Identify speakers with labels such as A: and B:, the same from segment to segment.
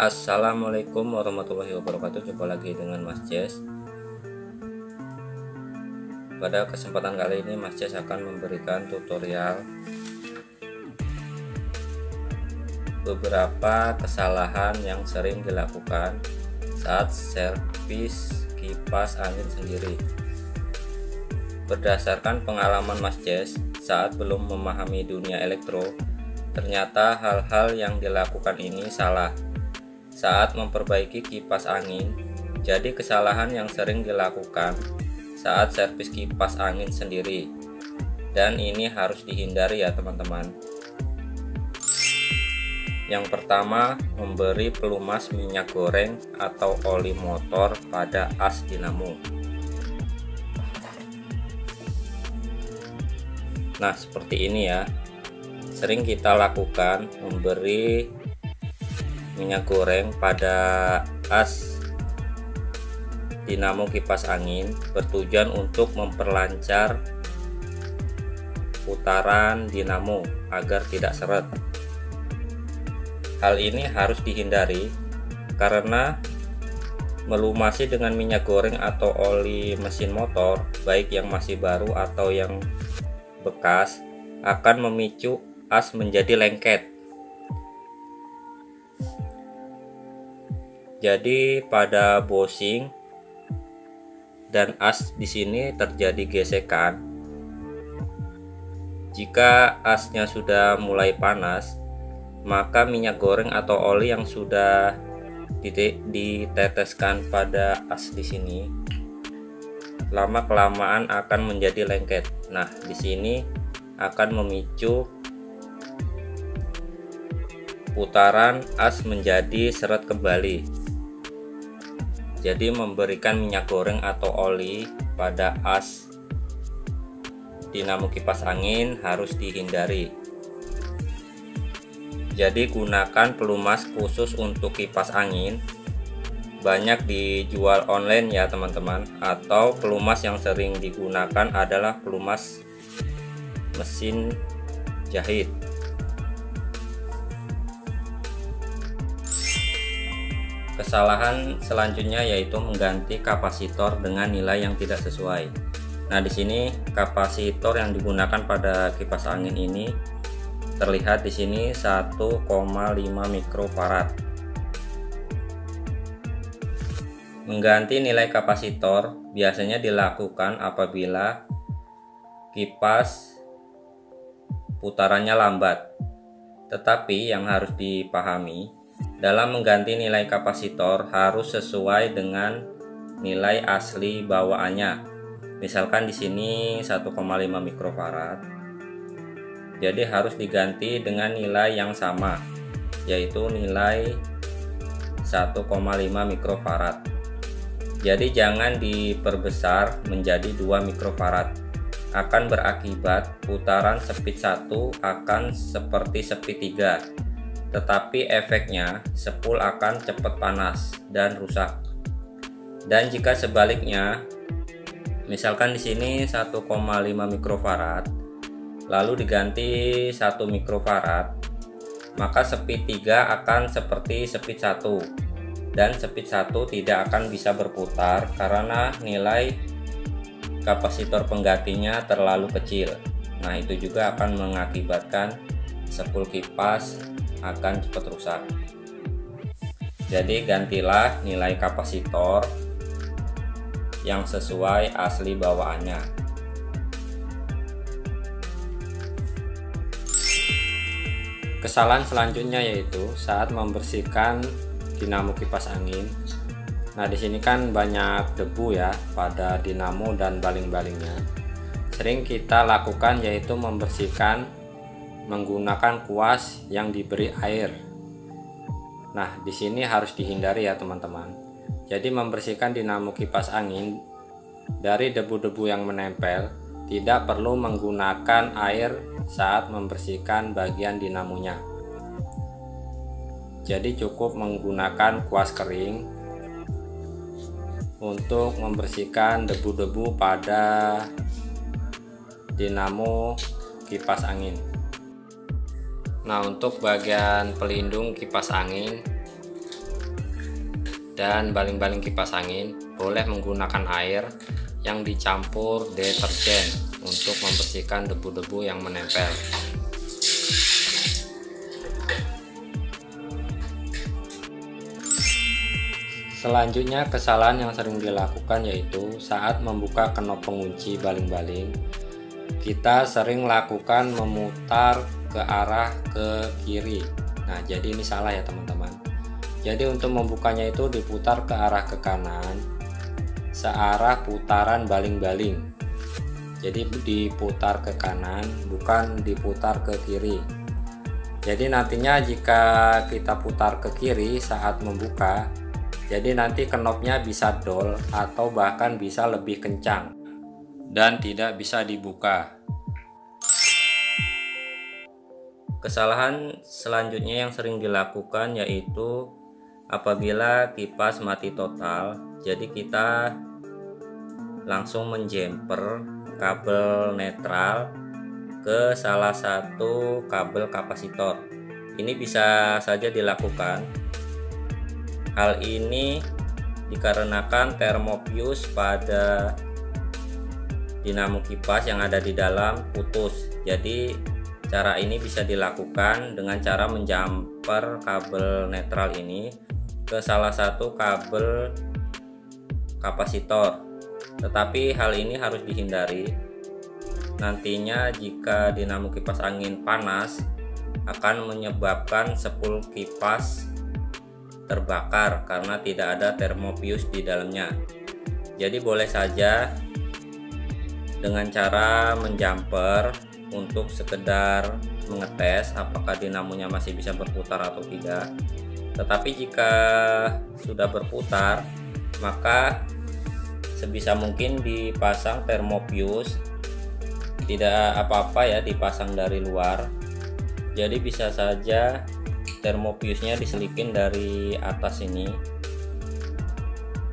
A: Assalamualaikum warahmatullahi wabarakatuh. Jumpa lagi dengan Mas Jess. Pada kesempatan kali ini Mas Jess akan memberikan tutorial beberapa kesalahan yang sering dilakukan saat servis kipas angin sendiri. Berdasarkan pengalaman Mas Jess saat belum memahami dunia elektro, ternyata hal-hal yang dilakukan ini salah saat memperbaiki kipas angin. Jadi kesalahan yang sering dilakukan saat servis kipas angin sendiri, dan ini harus dihindari ya teman-teman. Yang pertama, memberi pelumas minyak goreng atau oli motor pada as dinamo. Nah, seperti ini ya, sering kita lakukan memberi minyak goreng pada as dinamo kipas angin bertujuan untuk memperlancar putaran dinamo agar tidak seret. Hal ini harus dihindari karena melumasi dengan minyak goreng atau oli mesin motor, baik yang masih baru atau yang bekas, akan memicu as menjadi lengket. Jadi pada bushing dan as di sini terjadi gesekan. Jika asnya sudah mulai panas, maka minyak goreng atau oli yang sudah diteteskan pada as di sini lama kelamaan akan menjadi lengket. Nah, di sini akan memicu putaran as menjadi seret kembali. Jadi memberikan minyak goreng atau oli pada as dinamo kipas angin harus dihindari. Jadi gunakan pelumas khusus untuk kipas angin. Banyak dijual online ya teman-teman, atau pelumas yang sering digunakan adalah pelumas mesin jahit. Kesalahan selanjutnya yaitu mengganti kapasitor dengan nilai yang tidak sesuai. Nah, di sini kapasitor yang digunakan pada kipas angin ini terlihat di sini 1,5 mikrofarad. Mengganti nilai kapasitor biasanya dilakukan apabila kipas putarannya lambat. Tetapi yang harus dipahami, dalam mengganti nilai kapasitor harus sesuai dengan nilai asli bawaannya. Misalkan di sini 1,5 mikrofarad. Jadi harus diganti dengan nilai yang sama, yaitu nilai 1,5 mikrofarad. Jadi jangan diperbesar menjadi 2 mikrofarad. Akan berakibat putaran speed 1 akan seperti speed 3. Tetapi efeknya spool akan cepat panas dan rusak. Dan jika sebaliknya, misalkan di sini 1,5 mikrofarad lalu diganti 1 mikrofarad, maka speed 3 akan seperti speed 1 dan speed 1 tidak akan bisa berputar karena nilai kapasitor penggantinya terlalu kecil. Nah, itu juga akan mengakibatkan spool kipas akan cepat rusak. Jadi gantilah nilai kapasitor yang sesuai asli bawaannya. Kesalahan selanjutnya yaitu saat membersihkan dinamo kipas angin. Nah, di sini kan banyak debu ya pada dinamo dan baling-balingnya. Sering kita lakukan yaitu membersihkan menggunakan kuas yang diberi air. Nah, di sini harus dihindari ya teman-teman. Jadi membersihkan dinamo kipas angin dari debu-debu yang menempel, tidak perlu menggunakan air saat membersihkan bagian dinamonya. Jadi cukup menggunakan kuas kering untuk membersihkan debu-debu pada dinamo kipas angin. Nah, untuk bagian pelindung kipas angin dan baling-baling kipas angin boleh menggunakan air yang dicampur deterjen untuk membersihkan debu-debu yang menempel. Selanjutnya, kesalahan yang sering dilakukan yaitu saat membuka knop pengunci baling-baling, kita sering lakukan memutar ke arah ke kiri. Nah, jadi ini salah ya teman-teman. Jadi untuk membukanya itu diputar ke arah ke kanan, searah putaran baling-baling. Jadi diputar ke kanan, bukan diputar ke kiri. Jadi nantinya jika kita putar ke kiri saat membuka, jadi nanti knopnya bisa dol atau bahkan bisa lebih kencang dan tidak bisa dibuka. Kesalahan selanjutnya yang sering dilakukan yaitu apabila kipas mati total, jadi kita langsung menjemper kabel netral ke salah satu kabel kapasitor. Ini bisa saja dilakukan. Hal ini dikarenakan termofuse pada dinamo kipas yang ada di dalam putus. Jadi cara ini bisa dilakukan dengan cara menjamper kabel netral ini ke salah satu kabel kapasitor. Tetapi hal ini harus dihindari. Nantinya jika dinamo kipas angin panas akan menyebabkan spool kipas terbakar karena tidak ada termofuse di dalamnya. Jadi boleh saja dengan cara menjamper untuk sekedar mengetes apakah dinamonya masih bisa berputar atau tidak. Tetapi jika sudah berputar, maka sebisa mungkin dipasang termofuse, tidak apa-apa ya dipasang dari luar. Jadi bisa saja termofuse-nya diselipin dari atas ini.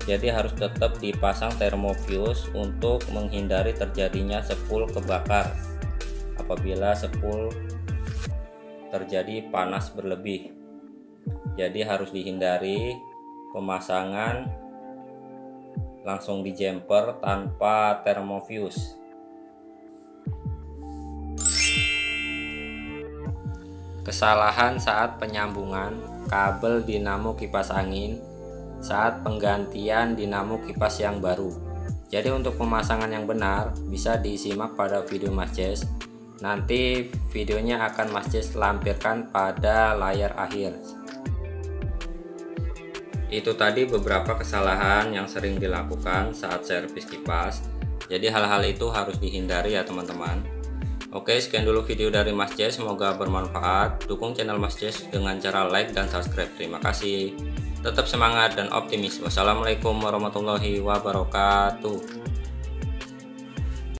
A: Jadi harus tetap dipasang termofuse untuk menghindari terjadinya spool kebakar apabila spool terjadi panas berlebih. Jadi harus dihindari pemasangan langsung di jumper tanpa termofuse. Kesalahan saat penyambungan kabel dinamo kipas angin saat penggantian dinamo kipas yang baru. Jadi untuk pemasangan yang benar bisa disimak pada video Mas Jess. Nanti videonya akan Mas Jess lampirkan pada layar akhir. Itu tadi beberapa kesalahan yang sering dilakukan saat servis kipas. Jadi hal-hal itu harus dihindari ya teman-teman. Oke, sekian dulu video dari Mas Jess, semoga bermanfaat. Dukung channel Mas Jess dengan cara like dan subscribe. Terima kasih. Tetap semangat dan optimis. Wassalamualaikum warahmatullahi wabarakatuh.